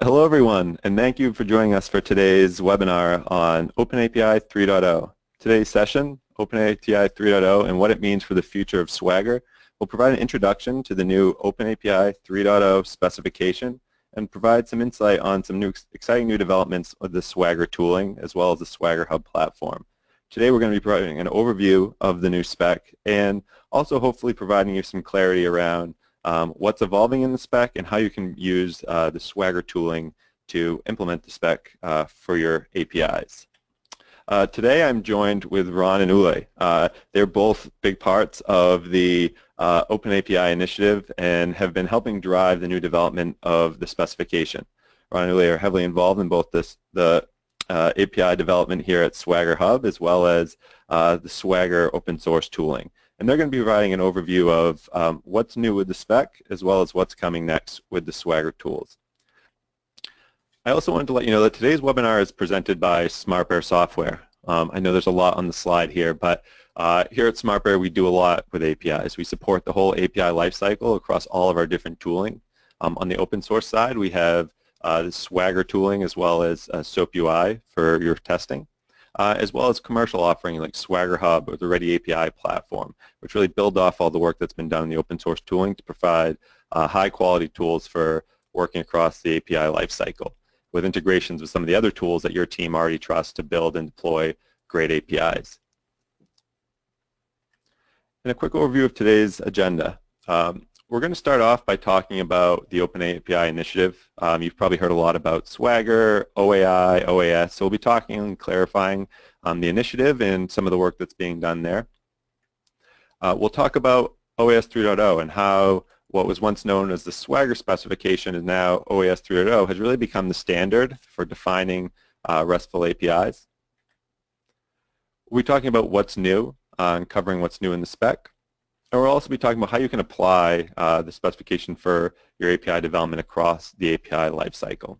Hello everyone, and thank you for joining us for today's webinar on OpenAPI 3.0. Today's session, OpenAPI 3.0 and what it means for the future of Swagger, will provide an introduction to the new OpenAPI 3.0 specification and provide some insight on some exciting new developments of the Swagger tooling as well as the SwaggerHub platform. Today we're going to be providing an overview of the new spec and also hopefully providing you some clarity around what's evolving in the spec and how you can use the Swagger tooling to implement the spec for your APIs. Today I'm joined with Ron and Ole. They're both big parts of the OpenAPI Initiative and have been helping drive the new development of the specification. Ron and Ole are heavily involved in both the API development here at SwaggerHub as well as the Swagger open source tooling. And they're going to be providing an overview of what's new with the spec as well as what's coming next with the Swagger tools. I also wanted to let you know that today's webinar is presented by SmartBear Software. I know there's a lot on the slide here, but here at SmartBear we do a lot with APIs. We support the whole API lifecycle across all of our different tooling. On the open source side we have the Swagger tooling as well as SOAP UI for your testing. As well as commercial offering like SwaggerHub or the Ready API platform, which really build off all the work that's been done in the open source tooling to provide high quality tools for working across the API lifecycle with integrations with some of the other tools that your team already trusts to build and deploy great APIs. And a quick overview of today's agenda. We're going to start off by talking about the OpenAPI Initiative. You've probably heard a lot about Swagger, OAI, OAS, so we'll be talking and clarifying the initiative and some of the work that's being done there. We'll talk about OAS 3.0 and how what was once known as the Swagger specification is now OAS 3.0 has really become the standard for defining RESTful APIs. We'll be talking about what's new and covering what's new in the spec. And we'll also be talking about how you can apply the specification for your API development across the API lifecycle.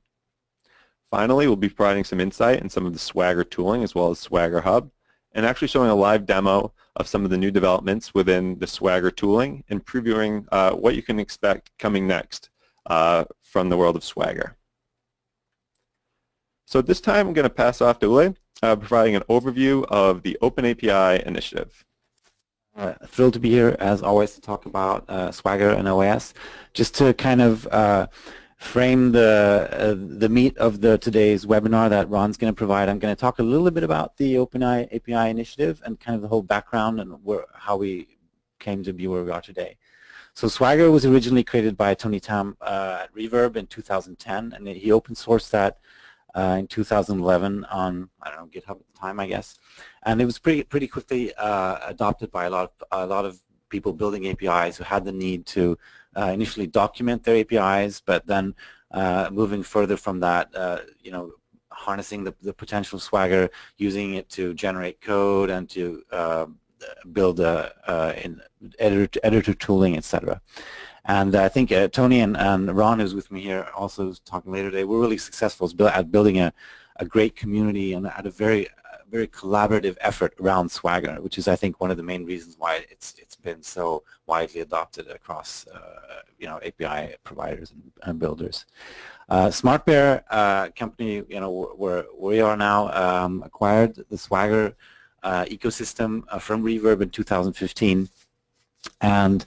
Finally, we'll be providing some insight in some of the Swagger tooling as well as SwaggerHub, and actually showing a live demo of some of the new developments within the Swagger tooling and previewing what you can expect coming next from the world of Swagger. So at this time, I'm going to pass off to Ole, providing an overview of the OpenAPI Initiative. Thrilled to be here, as always, to talk about Swagger and OAS. Just to kind of frame the meat of today's webinar that Ron's going to provide, I'm going to talk a little bit about the OpenAPI Initiative and kind of the whole background and how we came to be where we are today. So Swagger was originally created by Tony Tam at Reverb in 2010, and he open sourced that in 2011 on, I don't know, GitHub at the time, I guess, and it was pretty quickly adopted by a lot of people building APIs who had the need to initially document their APIs, but then moving further from that, you know, harnessing the potential of Swagger, using it to generate code and to build editor tooling, etc. And I think Tony and Ron, who's with me here, also talking later today, we're really successful at building a great community and at a very collaborative effort around Swagger, which is, I think, one of the main reasons why it's been so widely adopted across you know, API providers and builders. SmartBear company, you know, where we are now, acquired the Swagger ecosystem from Reverb in 2015, and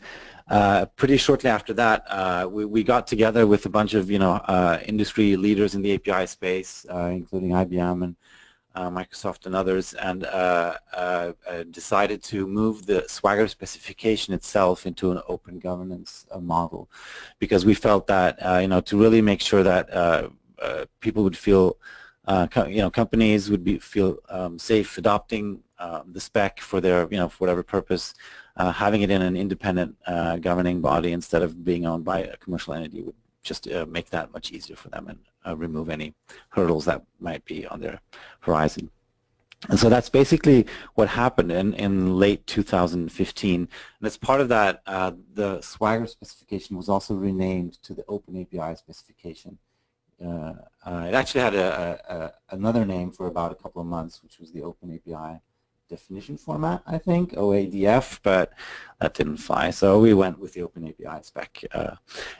pretty shortly after that, we got together with a bunch of, you know, industry leaders in the API space, including IBM and Microsoft and others, and decided to move the Swagger specification itself into an open governance model, because we felt that, you know, to really make sure that people would feel, you know, companies would feel safe adopting the spec for their, you know, for whatever purpose, having it in an independent governing body instead of being owned by a commercial entity would just make that much easier for them and remove any hurdles that might be on their horizon. And so that's basically what happened in late 2015. And as part of that, the Swagger specification was also renamed to the OpenAPI specification. It actually had another name for about a couple of months, which was the OpenAPI definition format, I think, OADF, but that didn't fly. So we went with the OpenAPI spec.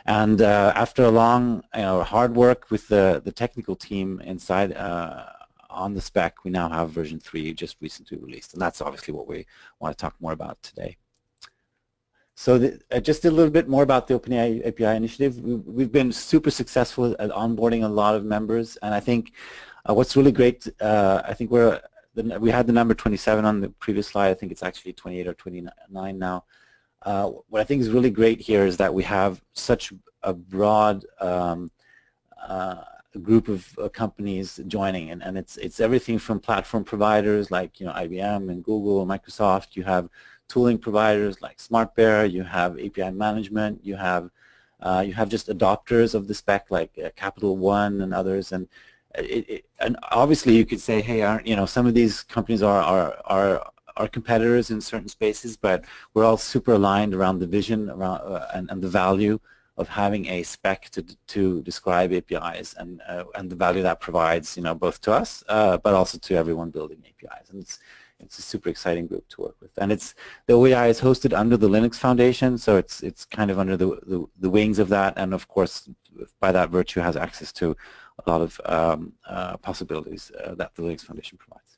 After a long, hard work with the technical team inside on the spec, we now have version 3 just recently released, and that's obviously what we want to talk more about today. So just a little bit more about the OpenAPI Initiative. We've been super successful at onboarding a lot of members, and I think what's really great, I think we had the number 27 on the previous slide. I think it's actually 28 or 29 now. What I think is really great here is that we have such a broad group of companies joining, and it's everything from platform providers like IBM and Google and Microsoft. You have tooling providers like SmartBear. You have API management. You have just adopters of the spec like Capital One and others. And and obviously you could say, hey, some of these companies are competitors in certain spaces, but we're all super aligned around the vision around and the value of having a spec to describe APIs and the value that provides, both to us but also to everyone building APIs. And it's a super exciting group to work with. And the OAI is hosted under the Linux Foundation, so it's kind of under the wings of that, and of course by that virtue has access to a lot of possibilities that the Linux Foundation provides.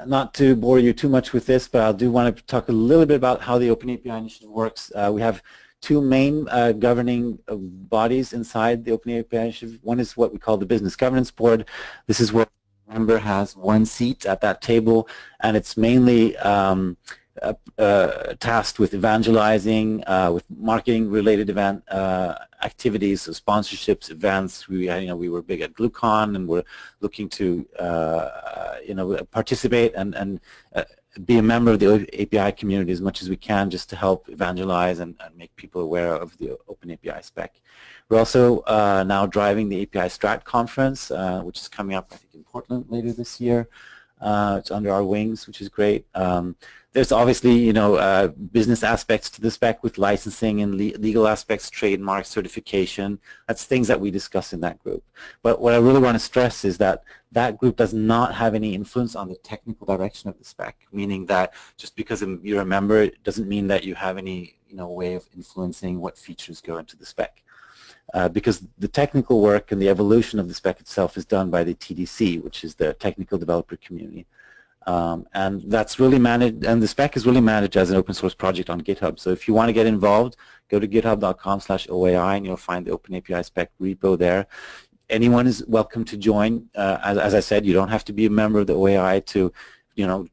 Not to bore you too much with this, but I do want to talk a little bit about how the OpenAPI Initiative works. We have two main governing bodies inside the OpenAPI Initiative. One is what we call the Business Governance Board. This is where the member has one seat at that table, and it's mainly tasked with evangelizing, with marketing-related event activities, so sponsorships, events. We were big at GlueCon, and we're looking to participate and be a member of the API community as much as we can, just to help evangelize and make people aware of the OpenAPI spec. We're also now driving the API Strat conference, which is coming up, I think, in Portland later this year. It's under our wings, which is great. There's obviously, business aspects to the spec with licensing and legal aspects, trademark certification. That's things that we discuss in that group. But what I really want to stress is that that group does not have any influence on the technical direction of the spec, meaning that just because you're a member, it doesn't mean that you have any, way of influencing what features go into the spec. Because the technical work and the evolution of the spec itself is done by the TDC, which is the Technical Developer Community. And that's really managed, and the spec is really managed as an open source project on GitHub. So if you want to get involved, go to github.com/OAI and you'll find the OpenAPI spec repo there. Anyone is welcome to join. As I said, you don't have to be a member of the OAI to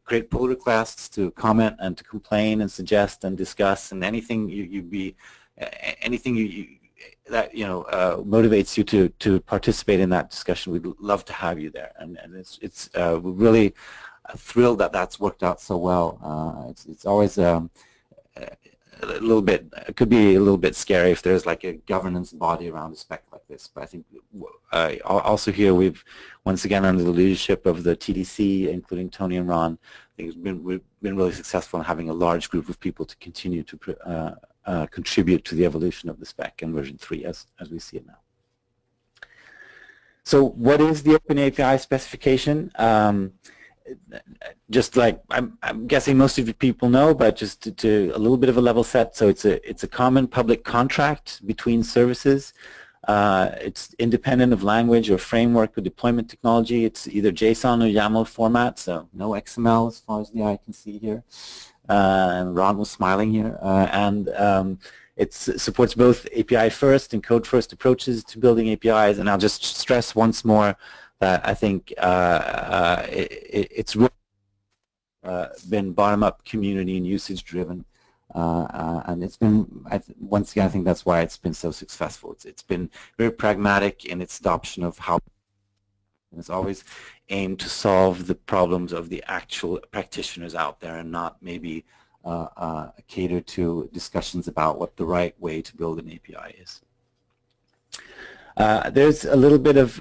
create pull requests, to comment and to complain and suggest and discuss, and anything that motivates you to participate in that discussion. We'd love to have you there, and we're really thrilled that that's worked out so well. It's always a little bit, it could be a little bit scary if there's like a governance body around a spec like this, but I think also here we've once again under the leadership of the TDC, including Tony and Ron, I think we've been really successful in having a large group of people to continue to contribute to the evolution of the spec in version 3 as we see it now. So what is the OpenAPI specification? Just like I'm guessing most of you people know, but just to a little bit of a level set. So it's a common public contract between services. It's independent of language or framework or deployment technology. It's either JSON or YAML format, so no XML as far as the eye can see here. And Ron was smiling here. It supports both API first and code first approaches to building APIs. And I'll just stress once more that I think it's really been bottom-up community and usage driven. And it's been, once again, I think that's why it's been so successful. It's been very pragmatic in its adoption of how it's always aimed to solve the problems of the actual practitioners out there, and not maybe cater to discussions about what the right way to build an API is. There's a little bit of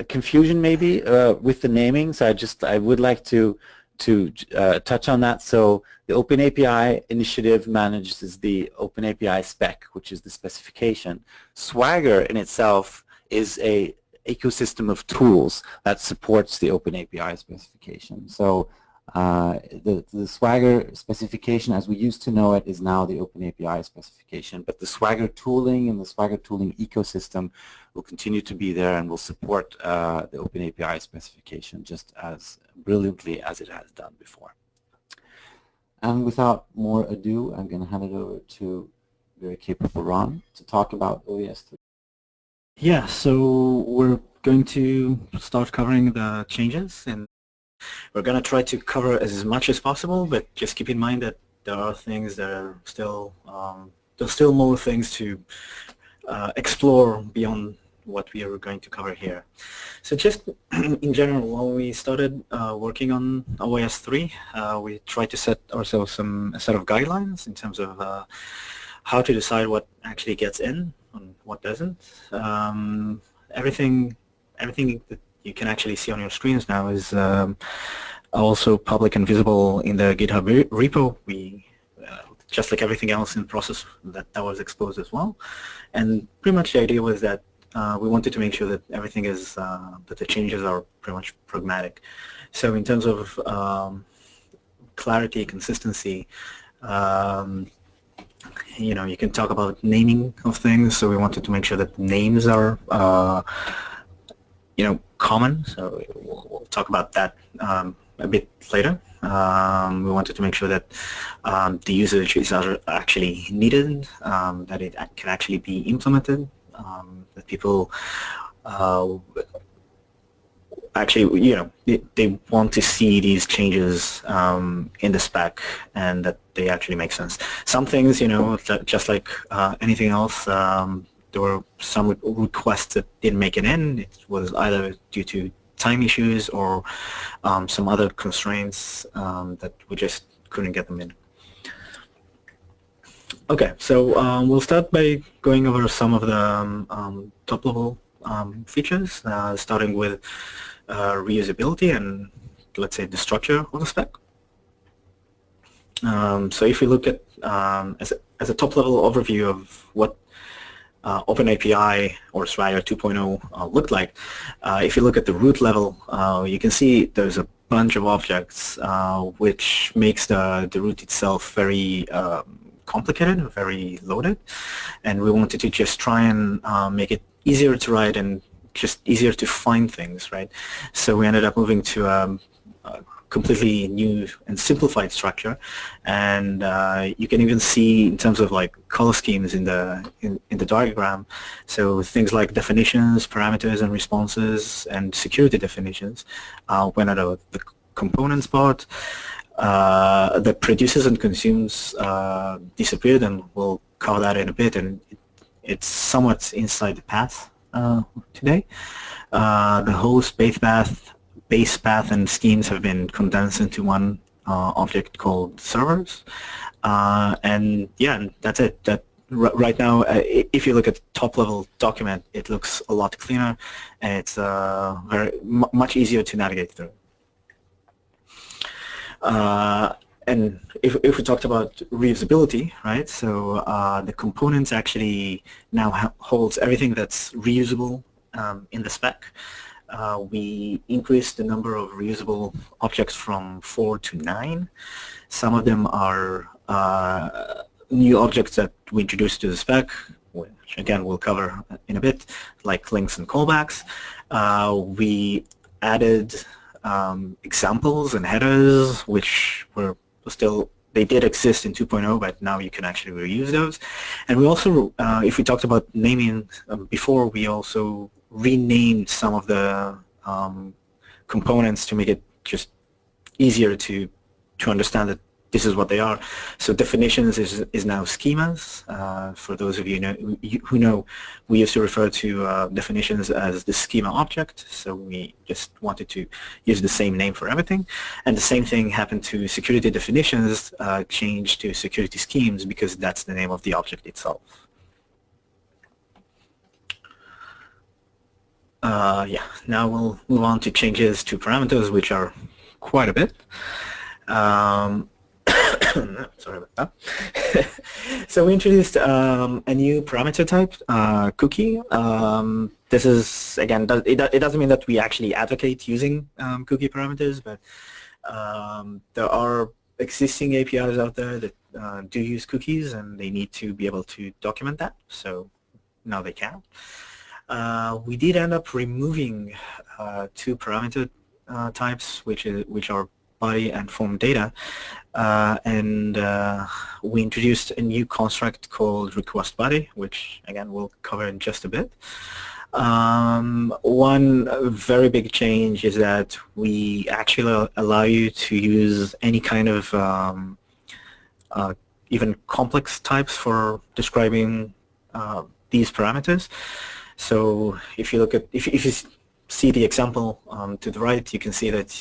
confusion maybe with the naming, so I would like to touch on that. So the OpenAPI Initiative manages the OpenAPI spec, which is the specification. Swagger in itself is a ecosystem of tools that supports the OpenAPI specification. So the Swagger specification as we used to know it is now the OpenAPI specification, but the Swagger tooling and the Swagger tooling ecosystem will continue to be there and will support the OpenAPI specification just as brilliantly as it has done before. And without more ado, I'm going to hand it over to very capable Ron to talk about OES 3. Yeah, so we're going to start covering the changes, and we're going to try to cover as much as possible, but just keep in mind that there are things that are still, there's still more things to explore beyond what we are going to cover here. So just in general, when we started working on OES 3, we tried to set ourselves a set of guidelines in terms of how to decide what actually gets in and what doesn't. Everything that you can actually see on your screens now is also public and visible in the GitHub repo. We just like everything else in the process that was exposed as well. And pretty much the idea was that we wanted to make sure that everything is, that the changes are pretty much pragmatic. So in terms of clarity, consistency, you know, you can talk about naming of things. So we wanted to make sure that names are, you know, common. So we'll talk about that a bit later. We wanted to make sure that the usages are actually needed, that it can actually be implemented, that people actually, you know, they want to see these changes in the spec and that they actually make sense. Some things, you know, just like anything else, there were some requests that didn't make it in. It was either due to time issues or some other constraints that we just couldn't get them in. Okay, so we'll start by going over some of the top-level features, starting with reusability and, let's say, the structure of the spec. So if we look at, as a top-level overview of what OpenAPI or Swagger 2.0 looked like, if you look at the root level, you can see there's a bunch of objects, which makes the root itself very complicated, very loaded, and we wanted to just try and make it easier to write and just easier to find things, right? So we ended up moving to a completely new and simplified structure, and you can even see in terms of like color schemes in the diagram. So things like definitions, parameters, and responses, and security definitions went out of the components part. The produces and consumes disappeared, and we'll cover that in a bit, and it's somewhat inside the path today. The host, base path, and schemes have been condensed into one object called servers, and yeah, that's it. Right now, if you look at the top-level document, it looks a lot cleaner, and it's much easier to navigate through. And if we talked about reusability, right, so the components actually now holds everything that's reusable in the spec. We increased the number of reusable objects from 4 to 9. Some of them are new objects that we introduced to the spec, which again we'll cover in a bit, like links and callbacks. We added examples and headers, which were still, they did exist in 2.0, but now you can actually reuse those. And we also, if we talked about naming before, we also renamed some of the components to make it just easier to understand that this is what they are. So definitions is now schemas. For those of you who know, we used to refer to definitions as the schema object, so we just wanted to use the same name for everything. And the same thing happened to security definitions, changed to security schemes because that's the name of the object itself. Yeah, now we'll move on to changes to parameters, which are quite a bit. Sorry about that. So we introduced a new parameter type, cookie. this is, again, it doesn't mean that we actually advocate using cookie parameters, but there are existing APIs out there that do use cookies, and they need to be able to document that. So now they can. We did end up removing two parameter types, which are body and form data, and we introduced a new construct called request body, which again we'll cover in just a bit. One very big change is that we actually allow you to use any kind of even complex types for describing these parameters. So if you look at, if you see the example to the right, you can see that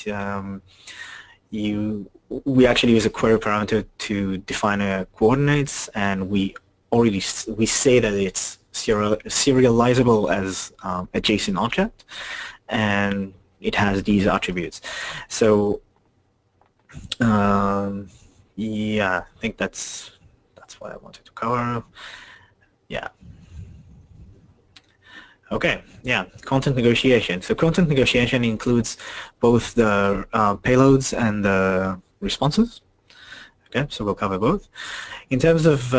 we actually use a query parameter to define coordinates, and we say that it's serializable as a JSON object, and it has these attributes. So yeah, I think that's what I wanted to cover. Yeah. Okay, yeah, content negotiation. So content negotiation includes both the payloads and the responses. Okay, so we'll cover both. In terms of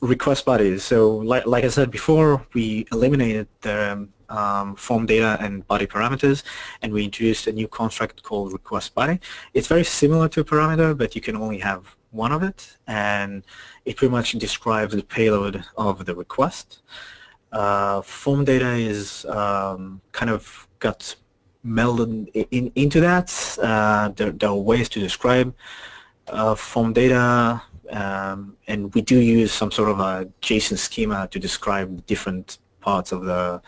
request bodies, so like I said before, we eliminated the form data and body parameters, and we introduced a new construct called request body. It's very similar to a parameter, but you can only have one of it, and it pretty much describes the payload of the request. Form data is kind of got melded into that. There are ways to describe form data, and we do use some sort of a JSON schema to describe different parts of the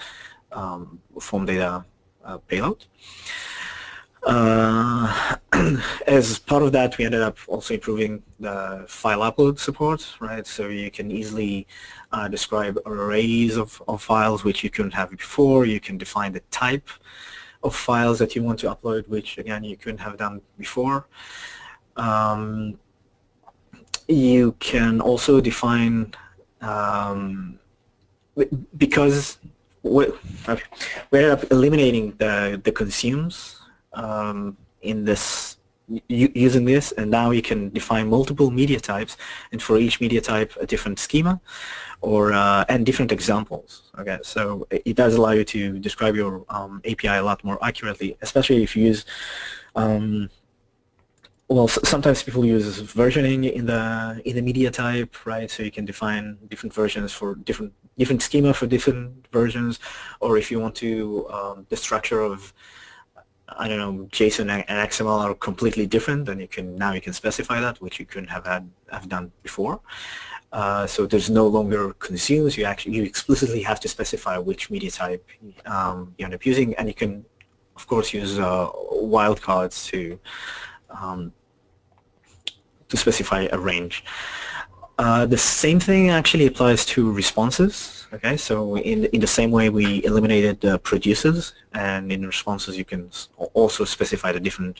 form data payload. As part of that, we ended up also improving the file upload support, right? So you can easily describe arrays of files, which you couldn't have before. You can define the type of files that you want to upload, which again you couldn't have done before. You can also define, because we ended up eliminating the consumes in this, using this, and now you can define multiple media types, and for each media type a different schema, or and different examples. Okay, so it does allow you to describe your API a lot more accurately, especially if you use well, sometimes people use versioning in the media type, right? So you can define different versions for different schema for different versions, or if you want to the structure of, I don't know, JSON and XML are completely different, then you can specify that, which you couldn't have done before. So there's no longer consumes. You explicitly have to specify which media type you end up using, and you can of course use wildcards to specify a range. The same thing actually applies to responses. Okay, so in the same way we eliminated the producers, and in responses you can also specify the different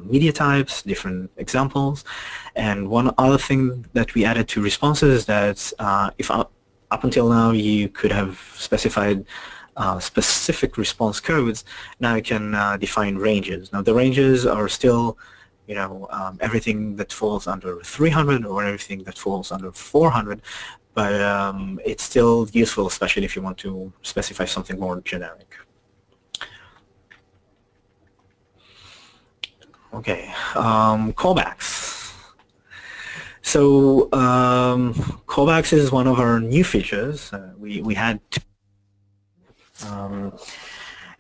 media types, different examples. And one other thing that we added to responses is that if up until now you could have specified specific response codes, now you can define ranges. Now the ranges are still, you know, everything that falls under 300 or everything that falls under 400, but it's still useful, especially if you want to specify something more generic. Okay, callbacks. So callbacks is one of our new features. We had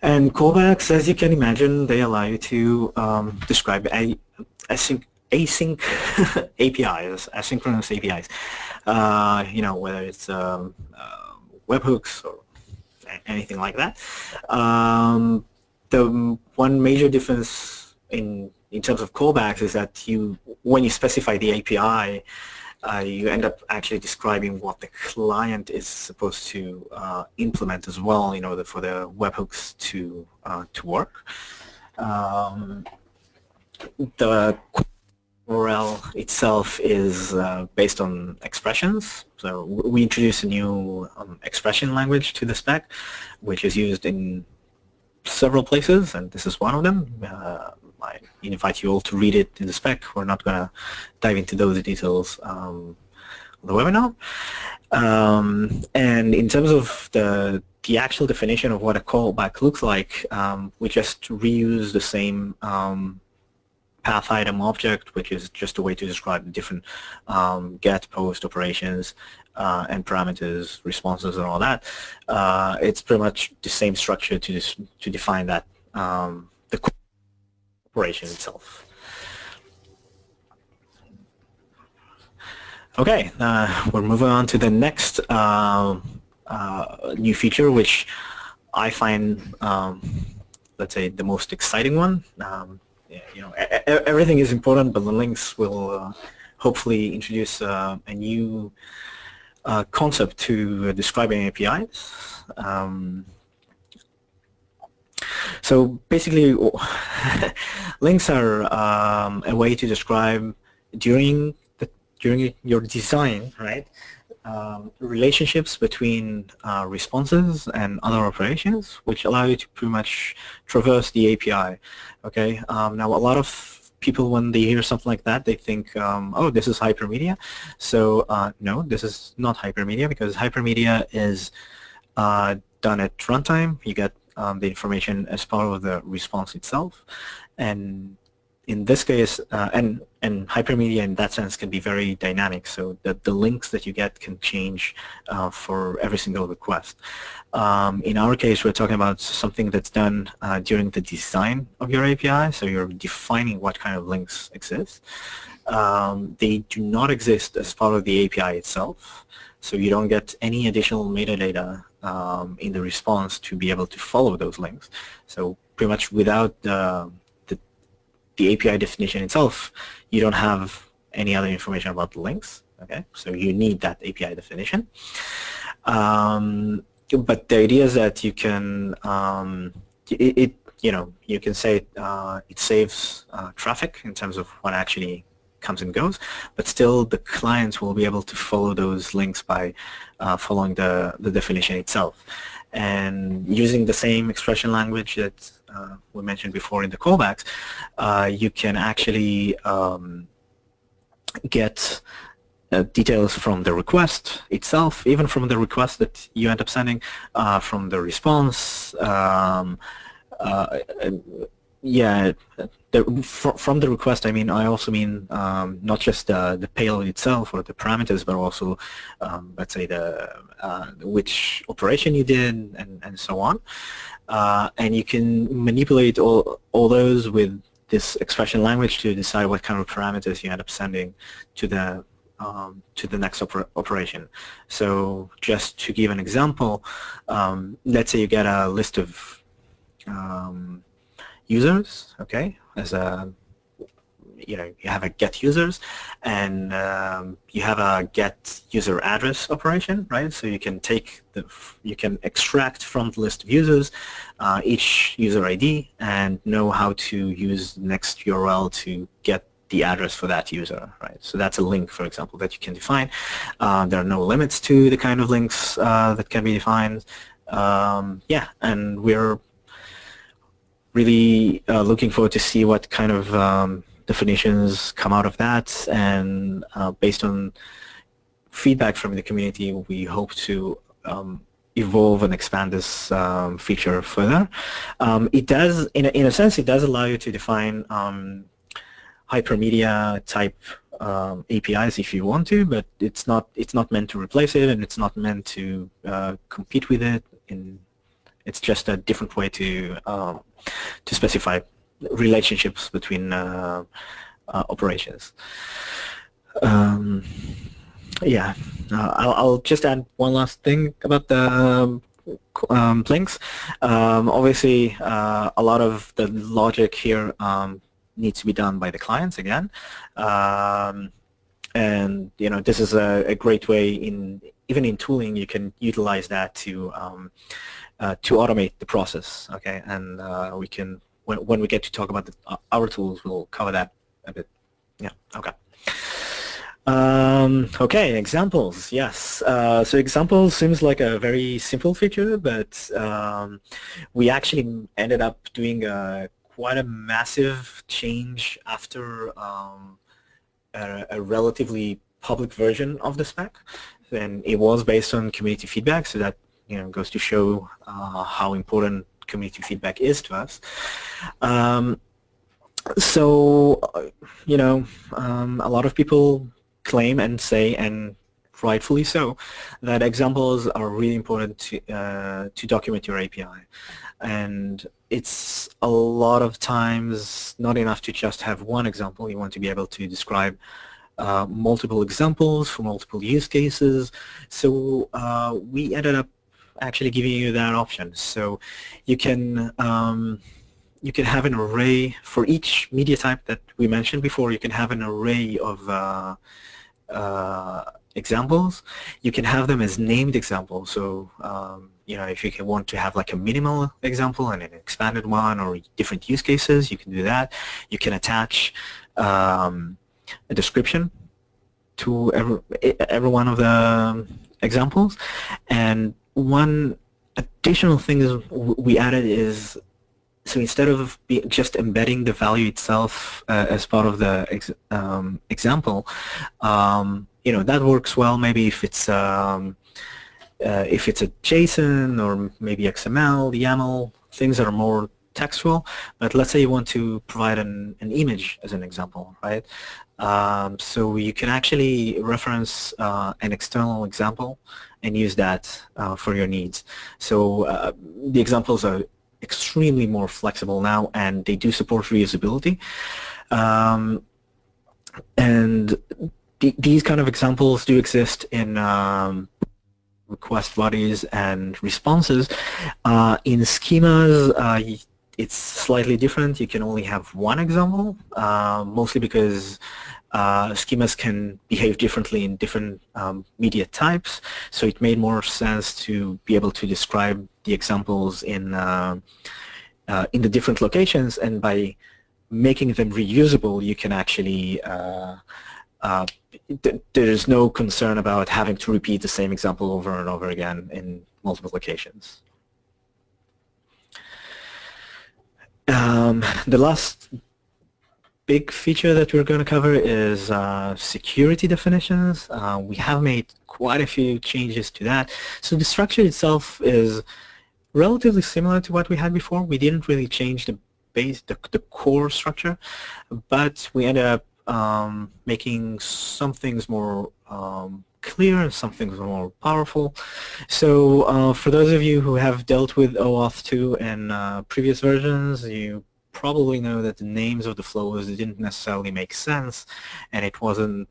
and callbacks, as you can imagine, they allow you to describe async APIs, asynchronous APIs. You know, whether it's webhooks or anything like that. The one major difference in terms of callbacks is that when you specify the API, you end up actually describing what the client is supposed to implement as well in order for the webhooks to work. URL itself is based on expressions. So we introduced a new expression language to the spec, which is used in several places, and this is one of them. I invite you all to read it in the spec. We're not going to dive into those details on the webinar. And in terms of the actual definition of what a callback looks like, we just reuse the same path item object, which is just a way to describe the different get, post operations and parameters, responses, and all that. It's pretty much the same structure to define that the operation itself. Okay, we're moving on to the next new feature, which I find, let's say, the most exciting one. You know, everything is important, but the links will hopefully introduce a new concept to describing APIs. So basically, links are a way to describe during your design, right? Relationships between responses and other operations, which allow you to pretty much traverse the API. Okay. Now, a lot of people, when they hear something like that, they think, oh, this is hypermedia. So no, this is not hypermedia, because hypermedia is done at runtime. You get the information as part of the response itself, and in this case, and hypermedia in that sense can be very dynamic, so that the links that you get can change for every single request. In our case, we're talking about something that's done during the design of your API, so you're defining what kind of links exist. They do not exist as part of the API itself, so you don't get any additional metadata in the response to be able to follow those links. So pretty much without the API definition itself, you don't have any other information about the links. Okay, so you need that API definition. But the idea is that you can, you know, you can say it saves traffic in terms of what actually comes and goes, but still the clients will be able to follow those links by following the definition itself. And using the same expression language that we mentioned before in the callbacks, you can actually get details from the request itself, even from the request that you end up sending, from the response, yeah, from the request, I mean, I also mean not just the payload itself or the parameters, but also, let's say, which operation you did, and so on. And you can manipulate all those with this expression language to decide what kind of parameters you end up sending to the next operation. So just to give an example, let's say you get a list of users, okay, as a, you know, you have a get users, and you have a get user address operation, right? So you can you can extract from the list of users each user ID and know how to use the next URL to get the address for that user, right? So that's a link, for example, that you can define. There are no limits to the kind of links that can be defined. Yeah, and we're really looking forward to see what kind of definitions come out of that, and based on feedback from the community, we hope to evolve and expand this feature further. It does, in a sense, it does allow you to define hypermedia type APIs if you want to, but it's not meant to replace it, and it's not meant to compete with it. It's just a different way to specify relationships between operations. Yeah, I'll just add one last thing about the links. Obviously, a lot of the logic here needs to be done by the clients again, and you know, this is a great way even in tooling you can utilize that to automate the process. Okay, and we can, when we get to talk about our tools, we'll cover that a bit Yeah, okay. Okay, examples, yes. So examples seems like a very simple feature, but we actually ended up doing quite a massive change after a relatively public version of the spec, and it was based on community feedback, so that goes to show how important community feedback is to us. So a lot of people claim and say, and rightfully so, that examples are really important to document your API. And it's a lot of times not enough to just have one example. You want to be able to describe multiple examples for multiple use cases. So we ended up actually giving you that option. So you can have an array for each media type that we mentioned before. You can have an array of examples. You can have them as named examples. So if you want to have like a minimal example and an expanded one, or different use cases, you can do that. You can attach a description to every one of the examples. And one additional thing is we added is, so instead of just embedding the value itself as part of the example, that works well maybe if it's a JSON or maybe XML, YAML, things that are more textual. But let's say you want to provide an image as an example, right? So you can actually reference an external example and use that for your needs. So the examples are extremely more flexible now, and they do support reusability. And these kind of examples do exist in request bodies and responses. In schemas, it's slightly different. You can only have one example, mostly because schemas can behave differently in different media types. So it made more sense to be able to describe the examples in the different locations, and by making them reusable, you can actually there's no concern about having to repeat the same example over and over again in multiple locations. The last big feature that we're going to cover is security definitions. We have made quite a few changes to that. So the structure itself is relatively similar to what we had before. We didn't really change the core structure, but we ended up making some things more clear and some things more powerful. So for those of you who have dealt with OAuth 2 in previous versions, you probably know that the names of the flows didn't necessarily make sense, and it wasn't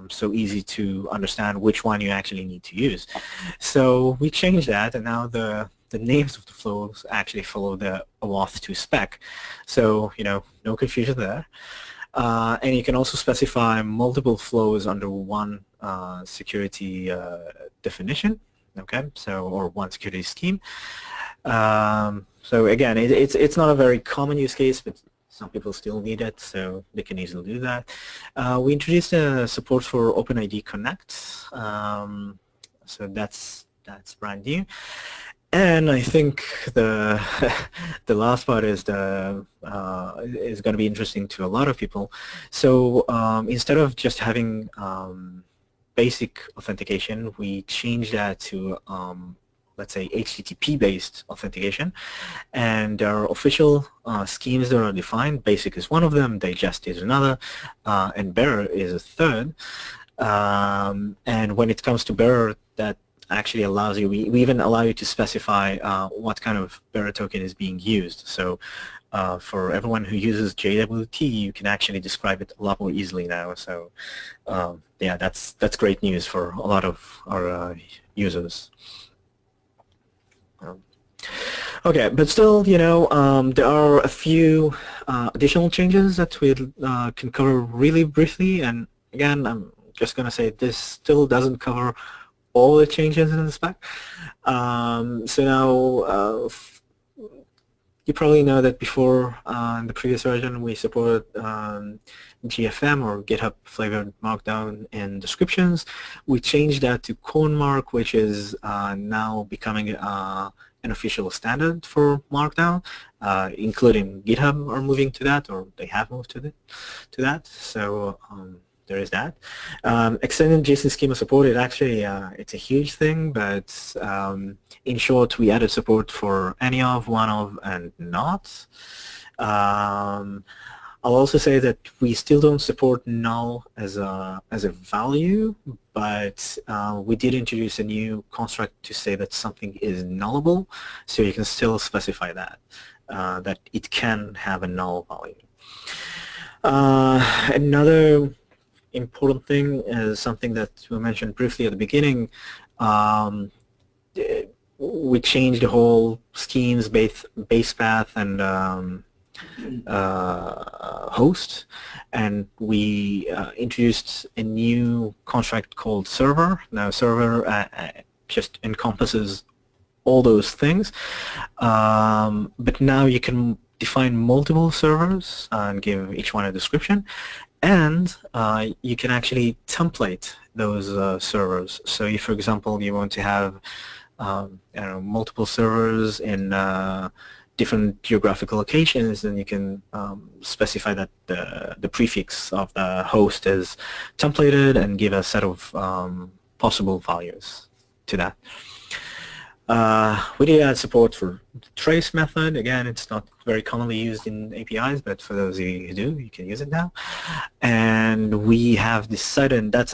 so easy to understand which one you actually need to use. So we changed that, and now the names of the flows actually follow the OAuth 2 spec. So, no confusion there. And you can also specify multiple flows under one security definition, okay? So, or one security scheme. So again, it's not a very common use case, but some people still need it, so they can easily do that. We introduced support for OpenID Connect, so that's brand new. And I think the last part is going to be interesting to a lot of people. So instead of just having basic authentication, we changed that to let's say HTTP-based authentication, and there are official schemes that are defined. Basic is one of them, digest is another, and bearer is a third. And when it comes to bearer, that actually allows you, we even allow you to specify what kind of bearer token is being used. So for everyone who uses JWT, you can actually describe it a lot more easily now. So yeah, that's great news for a lot of our users. Okay, but still, there are a few additional changes that we can cover really briefly. And again, I'm just going to say this still doesn't cover all the changes in the spec. So now, you probably know that before in the previous version we supported GFM or GitHub flavored Markdown in descriptions. We changed that to ConeMark, which is now becoming an official standard for Markdown, including GitHub are moving to that, or they have moved to that. So there is that. Extended JSON schema support, it's a huge thing, but in short, we added support for any of, one of, and not. I'll also say that we still don't support null as a value, but we did introduce a new construct to say that something is nullable, so you can still specify that it can have a null value. Another important thing is something that we mentioned briefly at the beginning. We changed the whole schemes base path and host, and we introduced a new construct called server. Now server just encompasses all those things, but now you can define multiple servers and give each one a description, and you can actually template those servers. So if, for example, you want to have multiple servers in different geographical locations, then you can specify that the prefix of the host is templated and give a set of possible values to that. We did add support for the trace method. Again, it's not very commonly used in APIs, but for those of you who do, you can use it now. And we have decided, and that's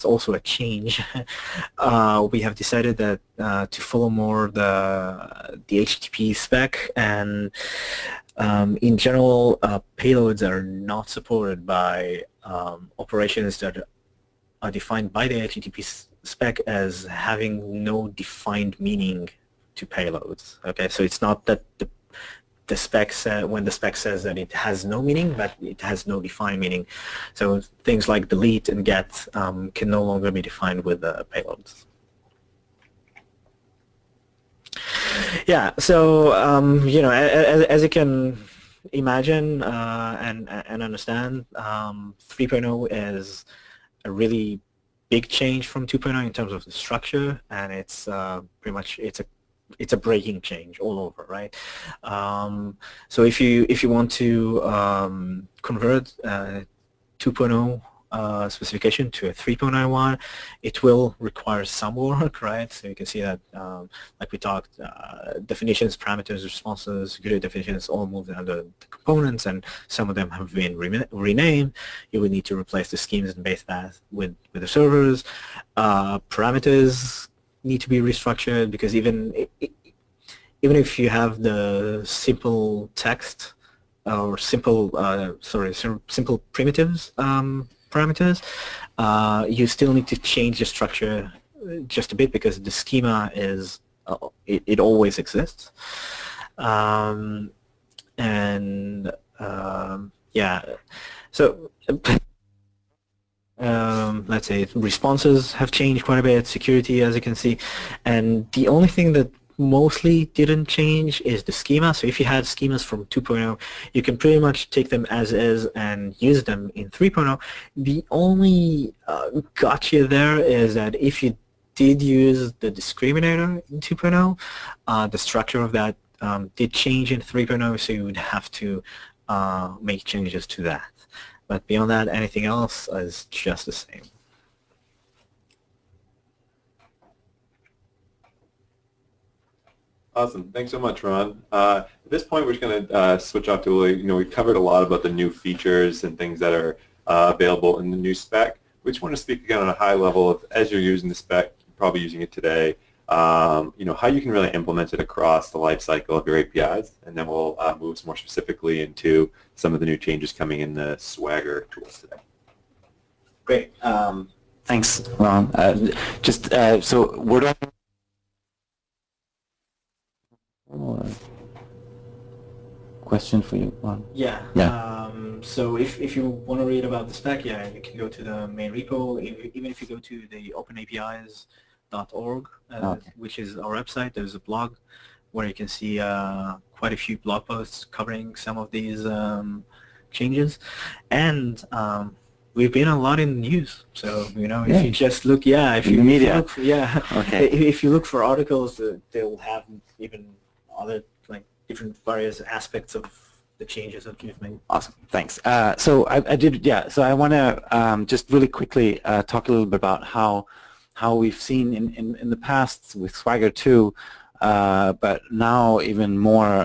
also a change. We have decided that to follow more the HTTP spec, and in general, payloads are not supported by operations that are defined by the HTTP spec as having no defined meaning to payloads. Okay, so it's not that the spec when the spec says that it has no meaning, but it has no defined meaning. So things like delete and get can no longer be defined with payloads. Yeah, so as you can imagine and understand, 3.0 is a really big change from 2.0 in terms of the structure, and it's pretty much it's a breaking change all over, right? So if you want to convert 2.0 specification to a 3.0 one, it will require some work, right? So you can see that, like we talked, definitions, parameters, responses, security definitions all moved under the components, and some of them have been renamed. You will need to replace the schemes and base path with the servers. Parameters need to be restructured, because even if you have the simple text or simple primitives parameters, you still need to change the structure just a bit, because the schema is it always exists. Yeah, so let's say responses have changed quite a bit, security, as you can see, and the only thing that mostly didn't change is the schema. So if you had schemas from 2.0, you can pretty much take them as is and use them in 3.0. The only gotcha there is that if you did use the discriminator in 2.0, the structure of that did change in 3.0, so you would have to make changes to that. But beyond that, anything else is just the same. Awesome. Thanks so much, Ron. At this point, we're just going to switch off to, we've covered a lot about the new features and things that are available in the new spec. We just want to speak again on a high level of, as you're using the spec, probably using it today, how you can really implement it across the life cycle of your APIs, and then we'll move more specifically into some of the new changes coming in the Swagger tools today. Great. Thanks, Ron. So where do I... Question for you, Ron. Yeah. So if you want to read about the spec, you can go to the main repo. Even if you go to the openapis.org, which is our website, there's a blog where you can see quite a few blog posts covering some of these changes, and we've been a lot in the news. So if you just look, if you look, if you look for articles, they'll have even other different various aspects of the changes that you've made. Awesome, thanks. So I want to just really quickly talk a little bit about how we've seen in the past with Swagger 2, but now even more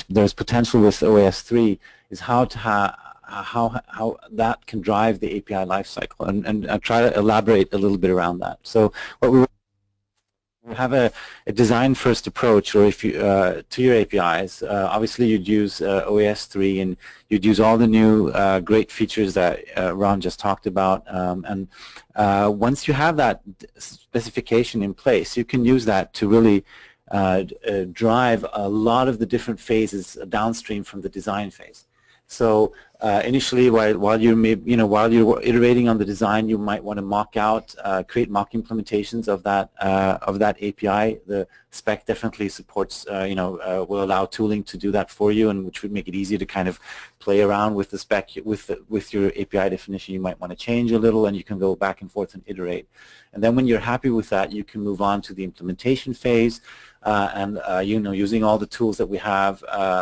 there's potential with OAS 3 is how that can drive the API lifecycle, and I'll try to elaborate a little bit around that. So what we have a design-first approach, or if you to your APIs, obviously you'd use OAS 3, and you'd use all the new great features that Ron just talked about. And once you have that specification in place, you can use that to really drive a lot of the different phases downstream from the design phase. So initially, while you're iterating on the design, you might want to mock out, create mock implementations of that API. The spec definitely supports, will allow tooling to do that for you, and which would make it easier to kind of play around with the spec with your API definition. You might want to change a little, and you can go back and forth and iterate. And then when you're happy with that, you can move on to the implementation phase. Using all the tools that we have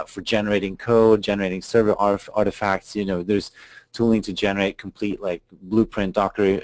for generating code, generating server artifacts, there's tooling to generate complete blueprint Docker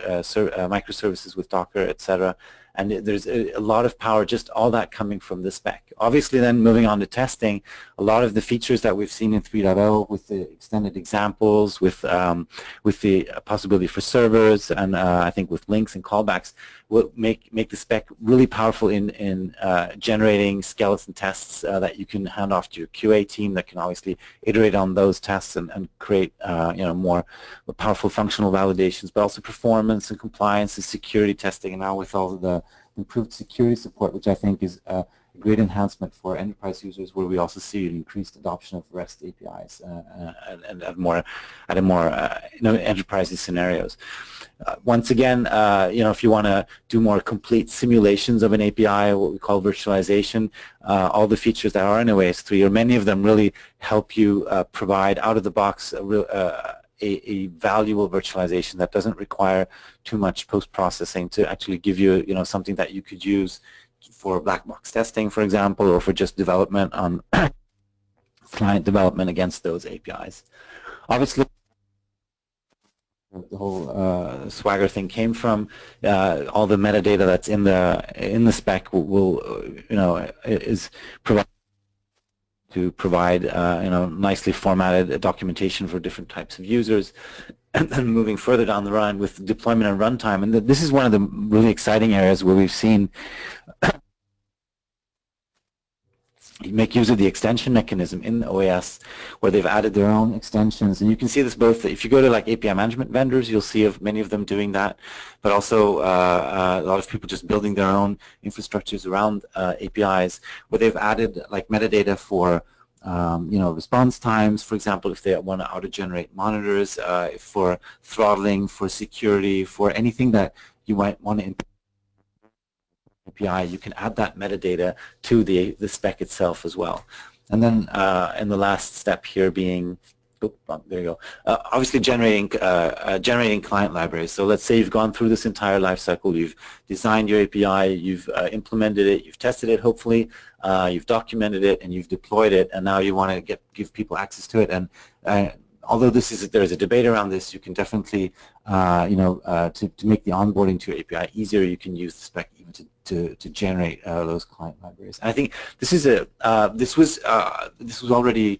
microservices with Docker, etc. And there's a lot of power, just all that coming from the spec. Obviously, then moving on to testing, a lot of the features that we've seen in 3.0 with the extended examples, with the possibility for servers, and I think with links and callbacks, will make the spec really powerful in generating skeleton tests that you can hand off to your QA team that can obviously iterate on those tests and create more powerful functional validations, but also performance and compliance and security testing. And now with all of the improved security support, which I think is a great enhancement for enterprise users, where we also see an increased adoption of REST APIs and at more enterprise scenarios. Once again, if you want to do more complete simulations of an API, what we call virtualization, all the features that are in OAS 3, or many of them, really help you provide out of the box a valuable virtualization that doesn't require too much post-processing to actually give you, something that you could use for black box testing, for example, or for just development on client development against those APIs. Obviously, the whole Swagger thing came from all the metadata that's in the spec is provided to provide nicely formatted documentation for different types of users. And then moving further down the line with deployment and runtime, and this is one of the really exciting areas where we've seen make use of the extension mechanism in OAS, where they've added their own extensions. And you can see this both, if you go to API management vendors, you'll see of many of them doing that, but also a lot of people just building their own infrastructures around APIs, where they've added metadata for response times, for example, if they want to auto-generate monitors, for throttling, for security, for anything that you might want to API, you can add that metadata to the spec itself as well. And then in the last step here being, there you go, obviously generating client libraries. So let's say you've gone through this entire life cycle, you've designed your API, you've implemented it, you've tested it hopefully, you've documented it, and you've deployed it, and now you want to give people access to it. And although there's a debate around this, you can definitely, to make the onboarding to your API easier, you can use the spec even to generate those client libraries. And I think this is this was already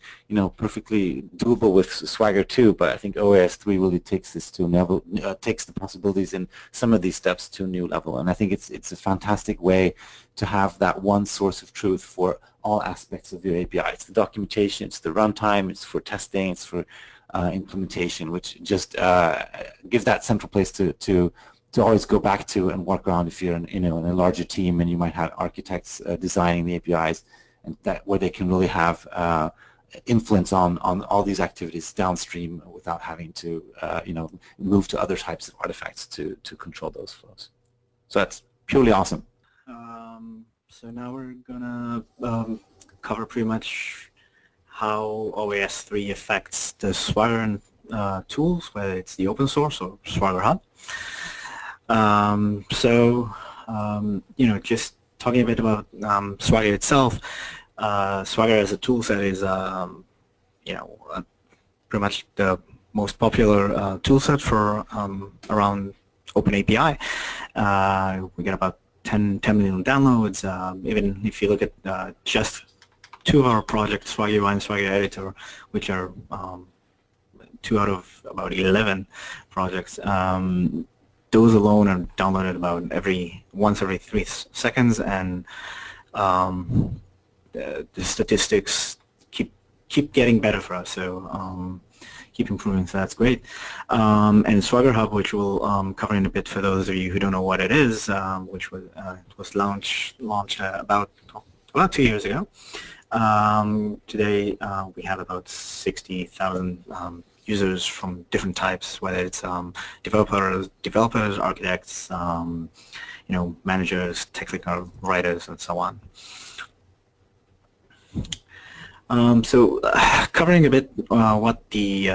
perfectly doable with Swagger 2, but I think OAS 3 really takes this to a level, takes the possibilities in some of these steps to a new level. And I think it's a fantastic way to have that one source of truth for all aspects of your API. It's the documentation, it's the runtime, it's for testing, it's for implementation, which just gives that central place to always go back to and work around if you're in a larger team and you might have architects designing the APIs, and that where they can really have influence on all these activities downstream without having to move to other types of artifacts to control those flows. So that's purely awesome. So now we're gonna cover pretty much how OAS 3 affects the Swagger tools, whether it's the open source or SwaggerHub. Just talking a bit about Swagger itself. Swagger as a tool set is, pretty much the most popular tool set for around OpenAPI. We get about 10 million downloads. Even if you look at just two of our projects, Swagger UI and Swagger Editor, which are 2 out of about 11 projects, those alone are downloaded about once every 3 seconds, and the statistics keep getting better for us. So keep improving, so that's great. And SwaggerHub, which we'll cover in a bit for those of you who don't know what it is, which was launched about 2 years ago. Today we have about 60,000 users from different types, whether it's developers, architects, managers, technical writers, and so on. Covering a bit what the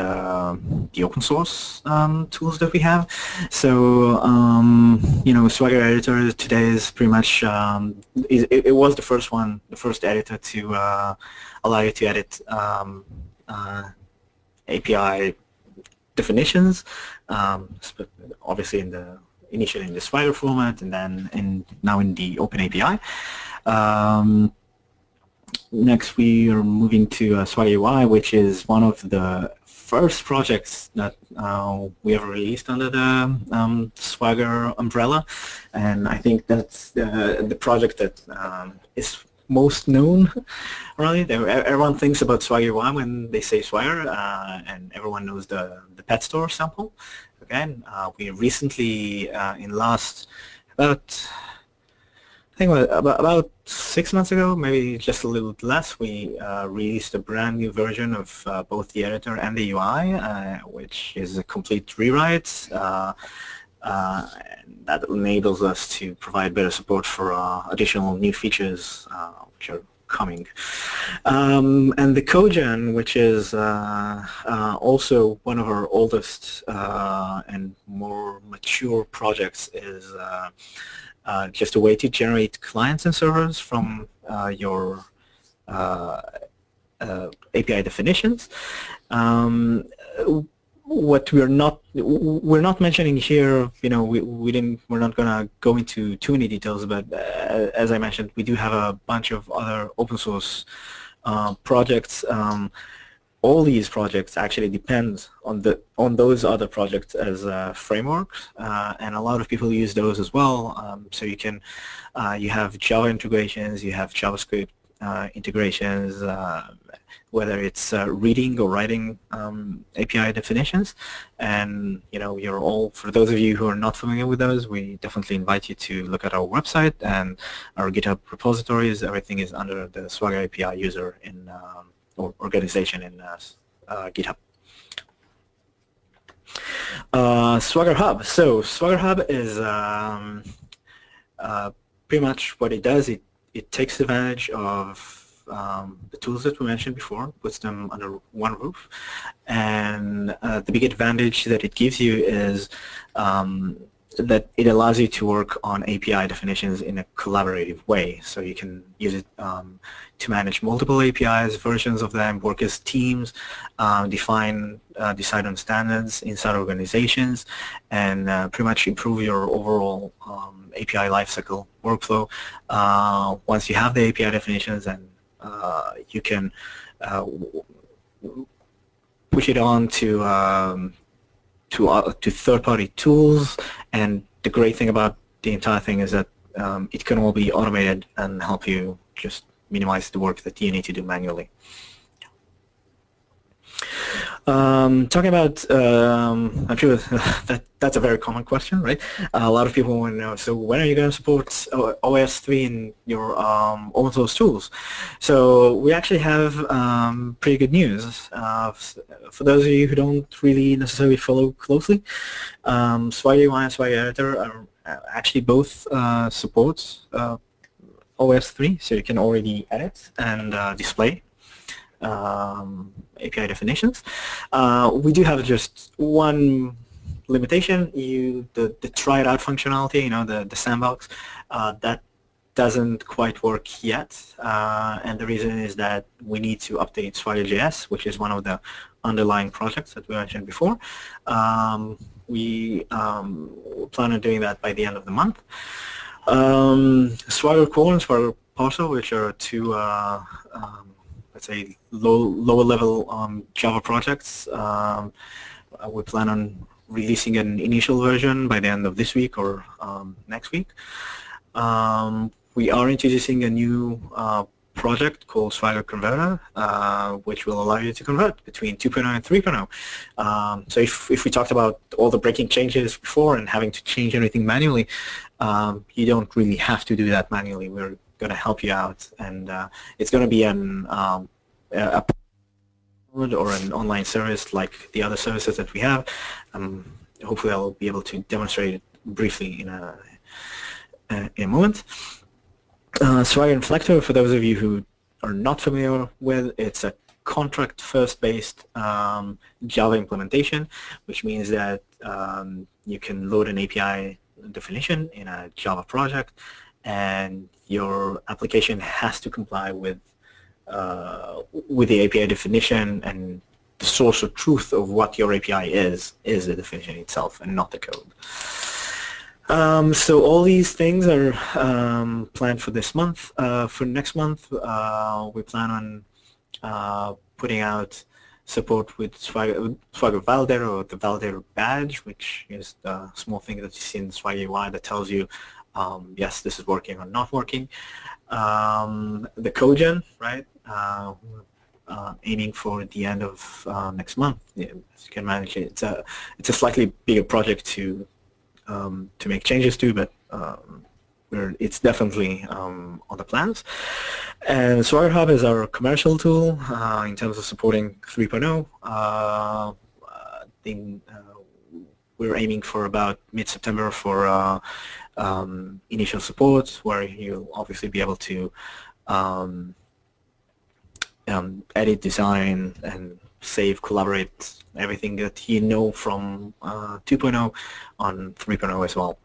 open source tools that we have. So Swagger Editor today is pretty much it was the first editor to allow you to edit API definitions, obviously initially in the Swagger format, and then now in the OpenAPI. Next, we are moving to Swagger UI, which is one of the first projects that we ever released under the Swagger umbrella, and I think that's the project that is most known. Really, everyone thinks about Swagger UI when they say Swagger, and everyone knows the pet store sample. Again, we recently, in last about 6 months ago, maybe just a little less, we released a brand new version of both the editor and the UI, which is a complete rewrite. And that enables us to provide better support for additional new features which are coming. And the CodeGen, which is also one of our oldest and more mature projects, is just a way to generate clients and servers from your API definitions. What we're not mentioning here, we're not gonna go into too many details, but as I mentioned, we do have a bunch of other open source projects. All these projects actually depend on those other projects as frameworks, and a lot of people use those as well. So you have Java integrations, you have JavaScript integrations, whether it's reading or writing API definitions, and you're all, for those of you who are not familiar with those, we definitely invite you to look at our website and our GitHub repositories. Everything is under the Swagger API user in or organization in GitHub. SwaggerHub. So SwaggerHub is pretty much what it does. It takes advantage of the tools that we mentioned before, puts them under one roof, and the big advantage that it gives you is that it allows you to work on API definitions in a collaborative way. So you can use it to manage multiple APIs, versions of them, work as teams, decide on standards inside organizations, and pretty much improve your overall API lifecycle workflow. Once you have the API definitions, and you can push it on to third-party tools, and the great thing about the entire thing is that it can all be automated and help you just minimize the work that you need to do manually. Talking about, I'm sure that's a very common question, right? A lot of people want to know, so when are you going to support OAS 3 in your open source tools? So we actually have pretty good news. For those of you who don't really necessarily follow closely, Swagger UI and Swagger Editor are actually both support OS 3, so you can already edit and display API definitions. We do have just one limitation. The try it out functionality, the sandbox, that doesn't quite work yet, and the reason is that we need to update Swagger.js, which is one of the underlying projects that we mentioned before. We plan on doing that by the end of the month. Swagger Core and Swagger Parcel, which are two, let's say, lower level Java projects. We plan on releasing an initial version by the end of this week or next week. We are introducing a new project called Swagger Converter, which will allow you to convert between 2.0 and 3.0. So if we talked about all the breaking changes before and having to change everything manually, you don't really have to do that manually. We're going to help you out, and it's going to be a or an online service like the other services that we have. Hopefully I'll be able to demonstrate it briefly in a moment. Swagger Inflector, for those of you who are not familiar with, it's a contract first based Java implementation, which means that you can load an API definition in a Java project, and your application has to comply with the API definition, and the source of truth of what your API is the definition itself and not the code. So all these things are planned for this month. For next month, we plan on putting out support with Swagger Validator, or the Validator badge, which is the small thing that you see in the Swagger UI that tells you, yes, this is working or not working. The codegen, right? Aiming for the end of next month. Yeah, as you can manage it, it's a slightly bigger project to make changes to, but it's definitely on the plans. And SwaggerHub is our commercial tool in terms of supporting 3.0. We're aiming for about mid-September for initial support, where you'll obviously be able to edit, design, and save, collaborate, everything that you know from 2.0 on 3.0 as well.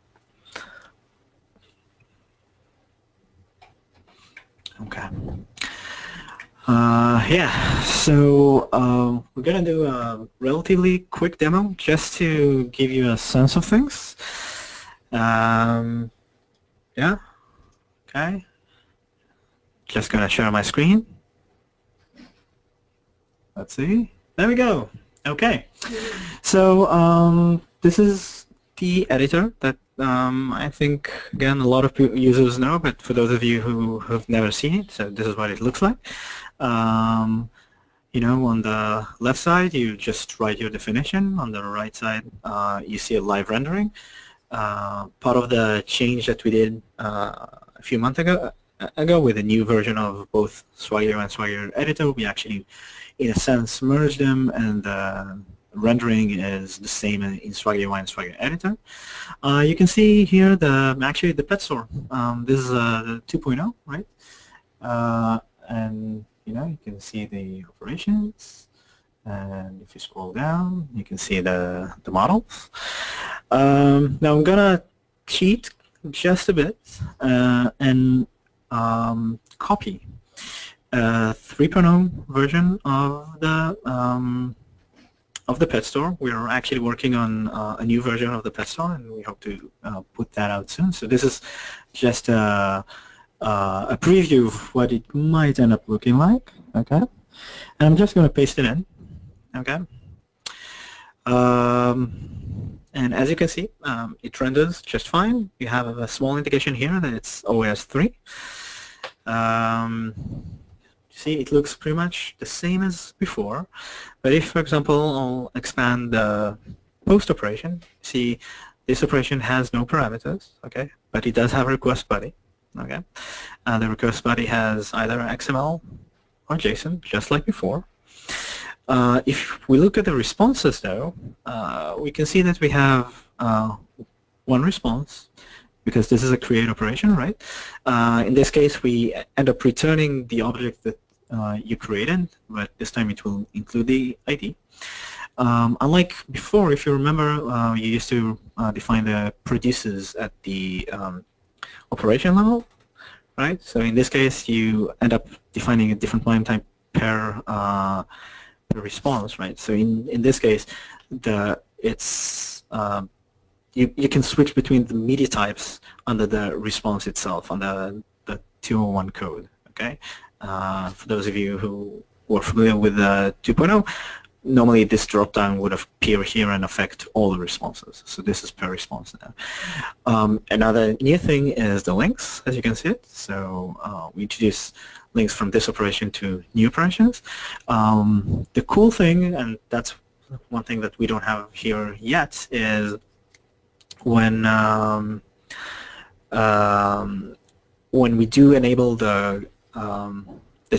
Okay. Yeah, so we're going to do a relatively quick demo just to give you a sense of things. Yeah, okay. Just going to share my screen. Let's see. There we go. Okay. So this is the editor that I think, again, a lot of users know, but for those of you who have never seen it, so this is what it looks like. You know, on the left side, you just write your definition. On the right side, you see a live rendering. Part of the change that we did a few months ago with a new version of both Swagger and Swagger Editor, we actually, in a sense, merged them, and the rendering is the same in Swagger UI and Swagger Editor. You can see here actually the pet store. This is the 2.0, right? And you know, you can see the operations, and if you scroll down, you can see the models. Now I'm gonna cheat just a bit and copy a 3.0 version of the pet store. We're actually working on a new version of the pet store, and we hope to put that out soon. So this is just a preview of what it might end up looking like. Okay, and I'm just going to paste it in. Okay, and as you can see, it renders just fine. You have a small indication here that it's OS 3. See, it looks pretty much the same as before, but if, for example, I'll expand the post operation, see, this operation has no parameters, okay, but it does have a request body, okay. The request body has either XML or JSON, just like before. If we look at the responses, though, we can see that we have one response because this is a create operation, right? In this case, we end up returning the object that you created, but this time it will include the ID. Unlike before, if you remember, you used to define the produces at the operation level, right? So in this case, you end up defining a different line type per response, right? So in this case, you can switch between the media types under the response itself, under the 201 code, okay? For those of you who were familiar with 2.0, normally this dropdown would appear here and affect all the responses. So this is per response now. Another new thing is the links, as you can see it. So we introduce links from this operation to new operations. The cool thing, and that's one thing that we don't have here yet, is when we do enable the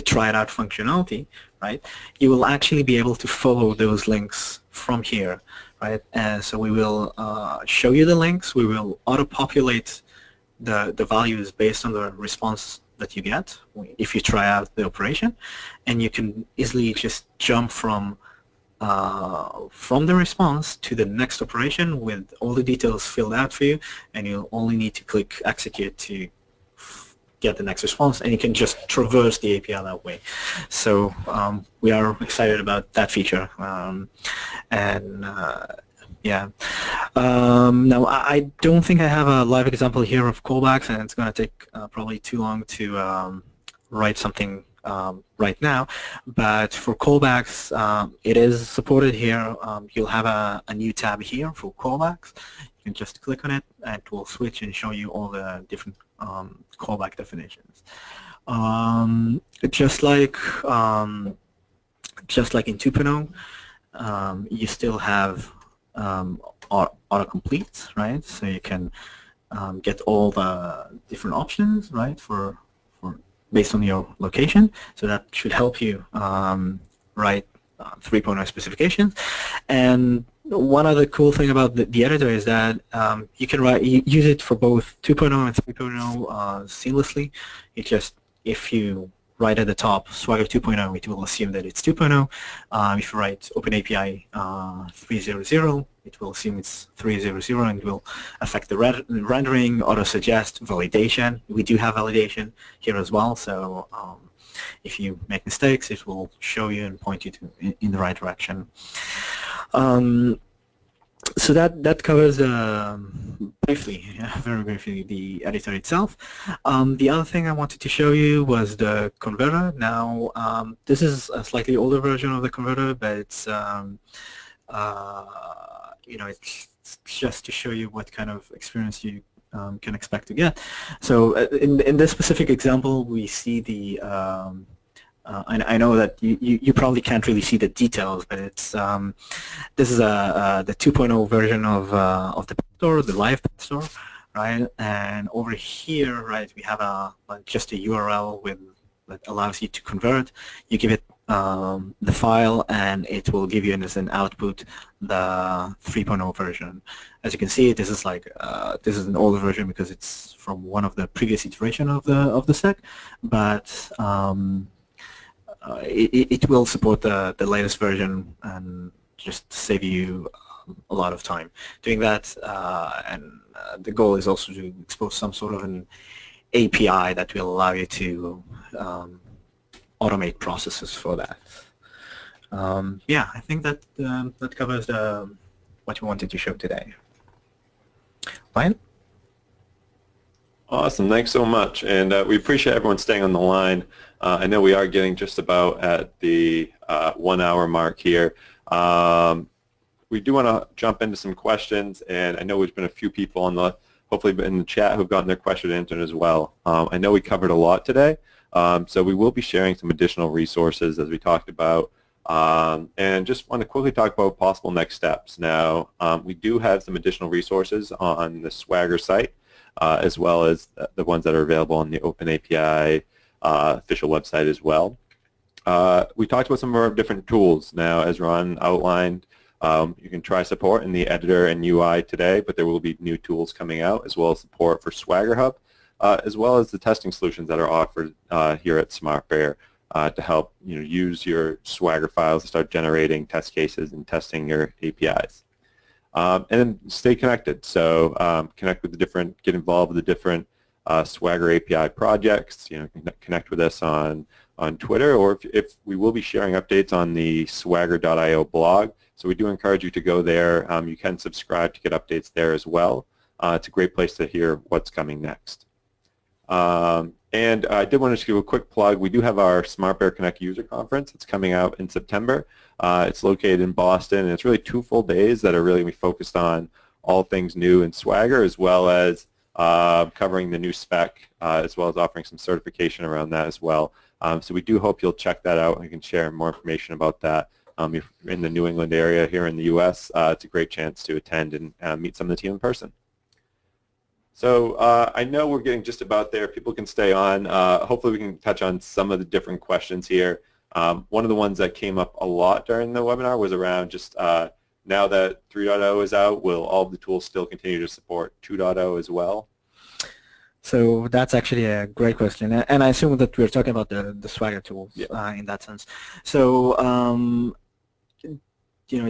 try it out functionality, right, you will actually be able to follow those links from here, right? And so we will show you the links. We will auto-populate the values based on the response that you get if you try out the operation, and you can easily just jump from the response to the next operation with all the details filled out for you, and you'll only need to click execute to get the next response, and you can just traverse the API that way. So we are excited about that feature, yeah. Now, I don't think I have a live example here of callbacks, and it's going to take probably too long to write something right now. But for callbacks, it is supported here. You'll have a new tab here for callbacks. You can just click on it, and it will switch and show you all the different callback definitions. Just like in 2.0, you still have autocomplete, right? So you can get all the different options, right, for based on your location. So that should help you write 3.0 specifications. And one other cool thing about the editor is that you can use it for both 2.0 and 3.0 seamlessly. It just, if you write at the top Swagger 2.0, it will assume that it's 2.0. If you write OpenAPI 3.0, it will assume it's 3.0 and will affect the rendering, auto-suggest, validation. We do have validation here as well, so if you make mistakes, it will show you and point you in the right direction. So that covers briefly, very briefly, the editor itself. The other thing I wanted to show you was the converter. Now, this is a slightly older version of the converter, but it's it's just to show you what kind of experience you can expect to get. So in this specific example, we see the I know that you probably can't really see the details, but it's this is the 2.0 version of the pet store, the live pet store, right? And over here, right, we have just a URL that allows you to convert. You give it the file, and it will give you as an output the 3.0 version. As you can see, this is this is an older version because it's from one of the previous iteration of the spec, but it will support the latest version and just save you a lot of time doing that. And the goal is also to expose some sort of an API that will allow you to automate processes for that. Yeah, I think that that covers what we wanted to show today. Ryan? Awesome, thanks so much, and we appreciate everyone staying on the line. I know we are getting just about at the 1 hour mark here. We do want to jump into some questions, and I know there's been a few people hopefully in the chat who've gotten their question answered as well. I know we covered a lot today, so we will be sharing some additional resources as we talked about, and just want to quickly talk about possible next steps. Now, we do have some additional resources on the Swagger site, as well as the ones that are available on the OpenAPI official website as well. We talked about some of our different tools. Now, as Ron outlined, You can try support in the editor and UI today, but there will be new tools coming out, as well as support for SwaggerHub, as well as the testing solutions that are offered here at SmartBear to help use your Swagger files to start generating test cases and testing your APIs. And then stay connected. So connect with the different, get involved with the different Swagger API projects. Connect with us on Twitter, or if we will be sharing updates on the swagger.io blog. So we do encourage you to go there. You can subscribe to get updates there as well. It's a great place to hear what's coming next. And I did want to just give a quick plug. We do have our SmartBear Connect user conference. It's coming out in September. It's located in Boston, and it's really 2 full days that are really focused on all things new in Swagger, as well as covering the new spec, as well as offering some certification around that as well. So we do hope you'll check that out, and we can share more information about that. If you're in the New England area here in the U.S., it's a great chance to attend and meet some of the team in person. So I know we're getting just about there. People can stay on. Hopefully we can touch on some of the different questions here. One of the ones that came up a lot during the webinar was around just now that 3.0 is out, will all of the tools still continue to support 2.0 as well? So that's actually a great question, and I assume that we're talking about the Swagger tools in that sense. So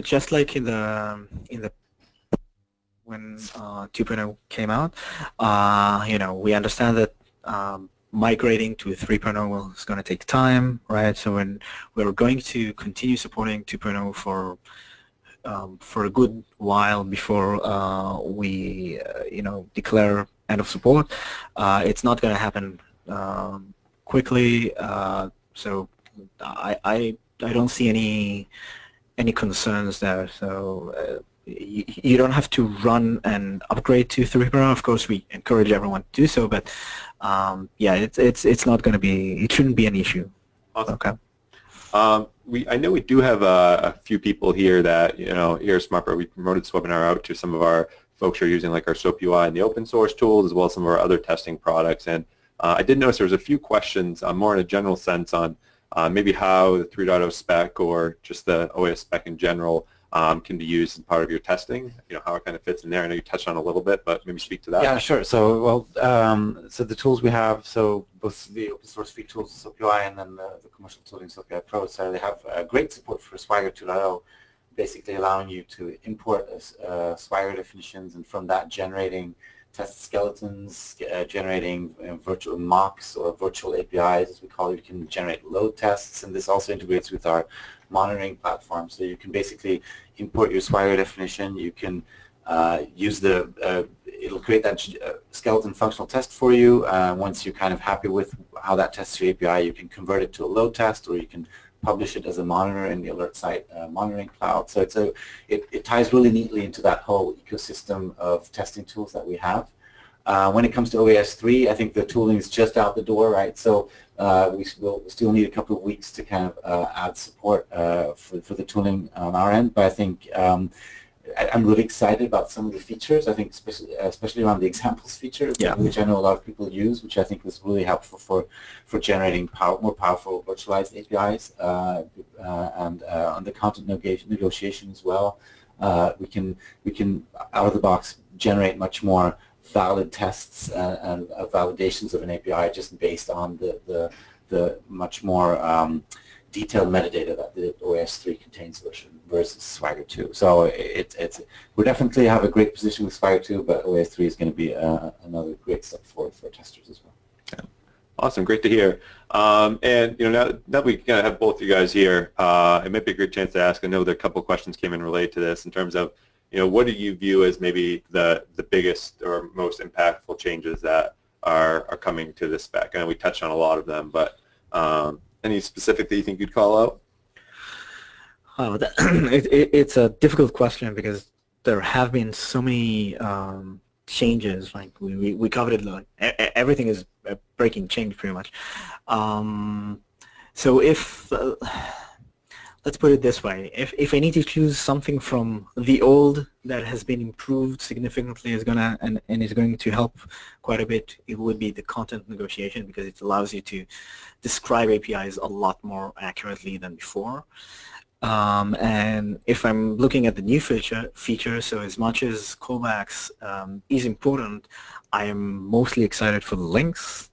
just like in the when 2.0 came out, we understand that migrating to 3.0 is going to take time, right? So when we're going to continue supporting 2.0 for a good while before we declare end of support. It's not going to happen quickly, so I don't see any concerns there. So you don't have to run and upgrade to 3.0. Of course, we encourage everyone to do so, but yeah, it's not going to be. It shouldn't be an issue. Awesome. Okay. I know we do have a few people here that, here at SmartBear, we promoted this webinar out to some of our folks who are using like our SOAP UI and the open source tools, as well as some of our other testing products. And I did notice there was a few questions more in a general sense on maybe how the 3.0 spec or just the OAS spec in general can be used as part of your testing, how it kind of fits in there. I know you touched on it a little bit, but maybe speak to that. Yeah, sure. So, so the tools we have, so both the open source free tools, SOAP UI, and then the commercial tooling, SOAP UI Pro, so they have great support for Swagger 2.0, basically allowing you to import Swagger definitions, and from that generating test skeletons, generating virtual mocks or virtual APIs, as we call it. You can generate load tests, and this also integrates with our monitoring platform. So you can basically import your Swagger definition. You can use it'll create that skeleton functional test for you. Once you're kind of happy with how that tests your API, you can convert it to a load test, or you can publish it as a monitor in the alert site monitoring cloud. So it ties really neatly into that whole ecosystem of testing tools that we have. When it comes to OAS 3, I think the tooling is just out the door, right? So we still need a couple of weeks to kind of add support for the tooling on our end. But I think I'm really excited about some of the features. I think especially around the examples feature, which I know a lot of people use, which I think was really helpful for generating more powerful virtualized APIs, and on the content negotiation as well. We can out of the box generate much more valid tests and validations of an API just based on the much more detailed metadata that the OAS 3 contains versus Swagger 2. So we definitely have a great position with Swagger 2, but OAS 3 is going to be another great step forward for testers as well. Yeah. Awesome, great to hear. And now that we kind of have both you guys here, it might be a good chance to ask. I know there are a couple of questions came in related to this in terms of what do you view as maybe the biggest or most impactful changes that are coming to this spec? I know we touched on a lot of them, but any specific that you think you'd call out? Oh, it's a difficult question because there have been so many changes. Like we covered it. Like, everything is a breaking change pretty much. So if let's put it this way, if I need to choose something from the old that has been improved significantly and is going to help quite a bit, it would be the content negotiation, because it allows you to describe APIs a lot more accurately than before. And if I'm looking at the new feature, so as much as callbacks is important, I am mostly excited for the links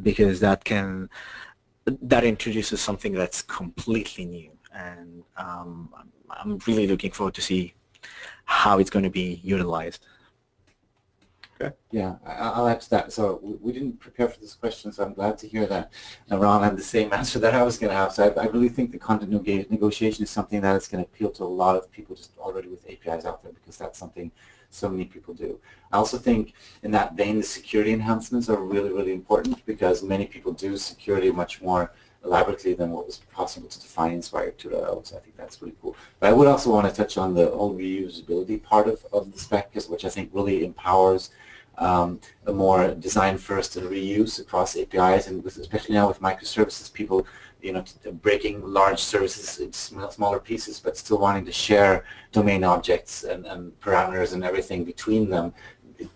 because that introduces something that's completely new, and I'm really looking forward to see how it's going to be utilized. Okay. Yeah, I'll add to that. So we didn't prepare for this question, so I'm glad to hear that Ron had the same answer that I was going to have. So I really think the content negotiation is something that is going to appeal to a lot of people just already with APIs out there, because that's something so many people do. I also think in that vein, the security enhancements are really, really important, because many people do security much more elaborately than what was possible to define in Swagger 2.0, so I think that's really cool. But I would also want to touch on the whole reusability part of the spec, which I think really empowers a more design first and reuse across APIs, and especially now with microservices, people, breaking large services into smaller pieces, but still wanting to share domain objects and parameters and everything between them.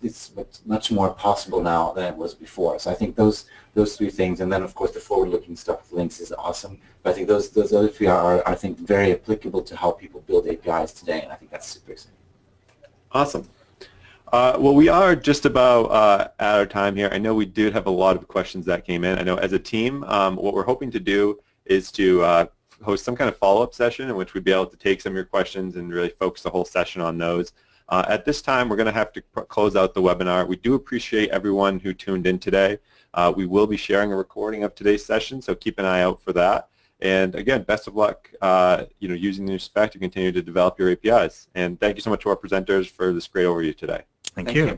It's much more possible now than it was before. So I think those three things, and then of course the forward-looking stuff with links is awesome. But I think those other three are I think very applicable to how people build APIs today, and I think that's super exciting. Awesome. Well, we are just about at our time here. I know we did have a lot of questions that came in. I know as a team, what we're hoping to do is to host some kind of follow-up session in which we'd be able to take some of your questions and really focus the whole session on those. At this time, we're going to have to close out the webinar. We do appreciate everyone who tuned in today. We will be sharing a recording of today's session, so keep an eye out for that. And again, best of luck using the new spec to continue to develop your APIs. And thank you so much to our presenters for this great overview today. Thank you.